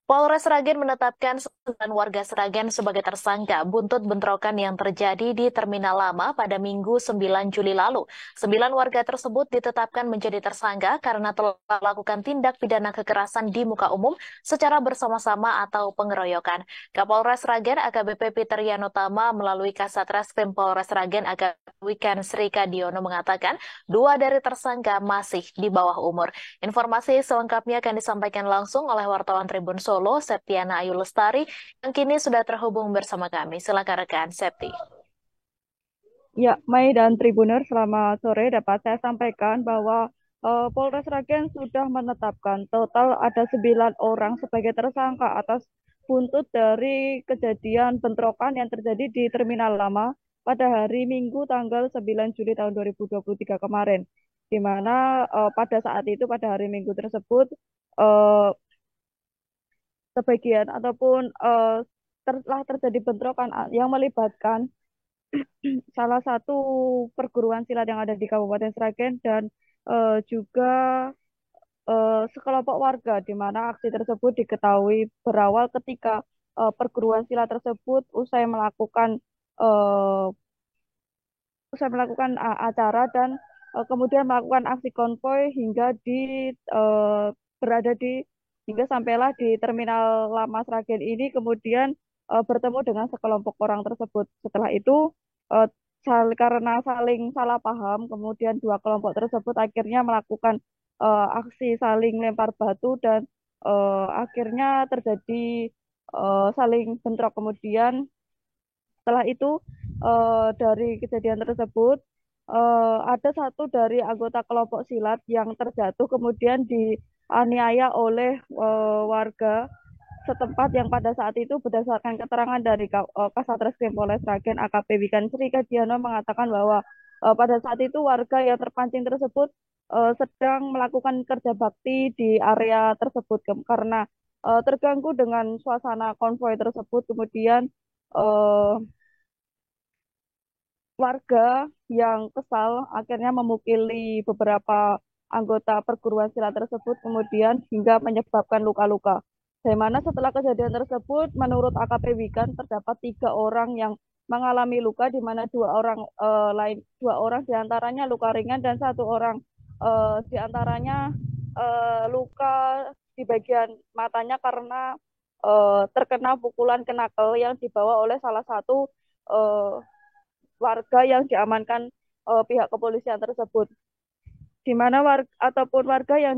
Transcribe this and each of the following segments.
Polres Sragen menetapkan 9 warga Sragen sebagai tersangka buntut bentrokan yang terjadi di Terminal Lama pada Minggu 9 Juli lalu. 9 warga tersebut ditetapkan menjadi tersangka karena telah melakukan tindak pidana kekerasan di muka umum secara bersama-sama atau pengeroyokan. Kapolres Sragen AKBP Peter Yanotama melalui Kasat Reskrim Polres Sragen AKBP Wikan Sri Kadiono mengatakan 2 dari tersangka masih di bawah umur. Informasi selengkapnya akan disampaikan langsung oleh wartawan Tribun Solo, Septiana Ayu Lestari, yang kini sudah terhubung bersama kami. Silakan rekan Septi. Ya, Mai dan Tribuner, selamat sore. Dapat saya sampaikan bahwa Polres Sragen sudah menetapkan total ada 9 orang sebagai tersangka atas buntut dari kejadian bentrokan yang terjadi di Terminal Lama pada hari Minggu tanggal 9 Juli tahun 2023 kemarin. Di mana pada saat itu, pada hari Minggu tersebut, eh, sebagian ataupun telah terjadi bentrokan yang melibatkan salah satu perguruan silat yang ada di Kabupaten Sragen dan juga sekelompok warga di mana aksi tersebut diketahui berawal ketika perguruan silat tersebut eh, acara dan kemudian melakukan aksi konvoy eh, berada di hingga sampailah di Terminal Lama Sragen ini kemudian bertemu dengan sekelompok orang tersebut. Setelah itu eh, karena saling salah paham, kemudian dua kelompok tersebut akhirnya melakukan aksi saling lempar batu dan akhirnya terjadi saling bentrok. Kemudian setelah itu dari kejadian tersebut ada satu dari anggota kelompok silat yang terjatuh kemudian dianiaya oleh warga setempat yang pada saat itu berdasarkan keterangan dari Kasat Reskrim Polres Sragen AKP Wikan Sri Kadiono mengatakan bahwa pada saat itu warga yang terpancing tersebut sedang melakukan kerja bakti di area tersebut karena terganggu dengan suasana konvoy tersebut. Kemudian eh, warga yang kesal akhirnya memukuli beberapa anggota perguruan silat tersebut kemudian hingga menyebabkan luka-luka. Di mana setelah kejadian tersebut, menurut AKP Wikan terdapat 3 orang yang mengalami luka, di mana 2 orang lain, 2 orang diantaranya luka ringan dan 1 orang diantaranya luka di bagian matanya karena terkena pukulan knuckle yang dibawa oleh salah satu eh, warga yang diamankan pihak kepolisian tersebut, di mana warga ataupun warga yang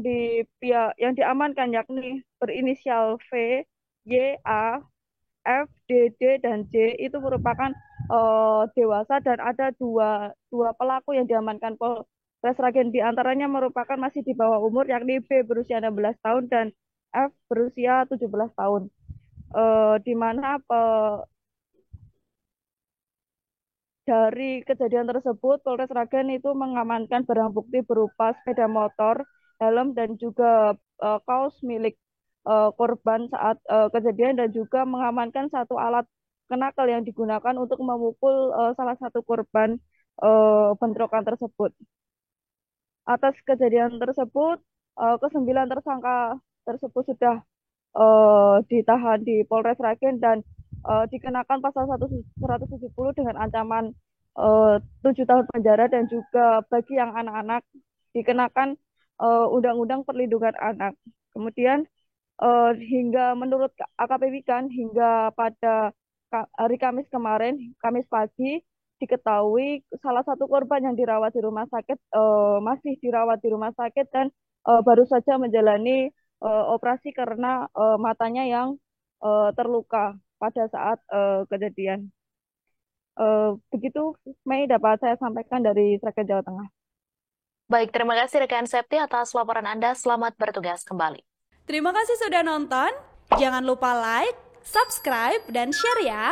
yang diamankan yakni berinisial V, Y, A, F, D, D, dan J itu merupakan dewasa dan ada dua pelaku yang diamankan Polres Sragen, di antaranya merupakan masih di bawah umur yakni B berusia 16 tahun dan F berusia 17 tahun. Di mana dari kejadian tersebut, Polres Sragen itu mengamankan barang bukti berupa sepeda motor, helm, dan juga kaos milik korban saat kejadian dan juga mengamankan satu alat kenakel yang digunakan untuk memukul salah satu korban bentrokan tersebut. Atas kejadian tersebut, ke-9 tersangka tersebut sudah ditahan di Polres Sragen dan dikenakan pasal 170 dengan ancaman 7 tahun penjara dan juga bagi yang anak-anak dikenakan Undang-Undang Perlindungan Anak. Kemudian hingga menurut AKP Wikan hingga pada hari Kamis kemarin, Kamis pagi, diketahui salah satu korban yang dirawat di rumah sakit masih dirawat di rumah sakit dan baru saja menjalani operasi karena matanya yang terluka pada saat kejadian. Begitu, Mei, dapat saya sampaikan dari Sragen Jawa Tengah. Baik, terima kasih rekan Septi atas laporan Anda. Selamat bertugas kembali. Terima kasih sudah nonton. Jangan lupa like, subscribe, dan share ya.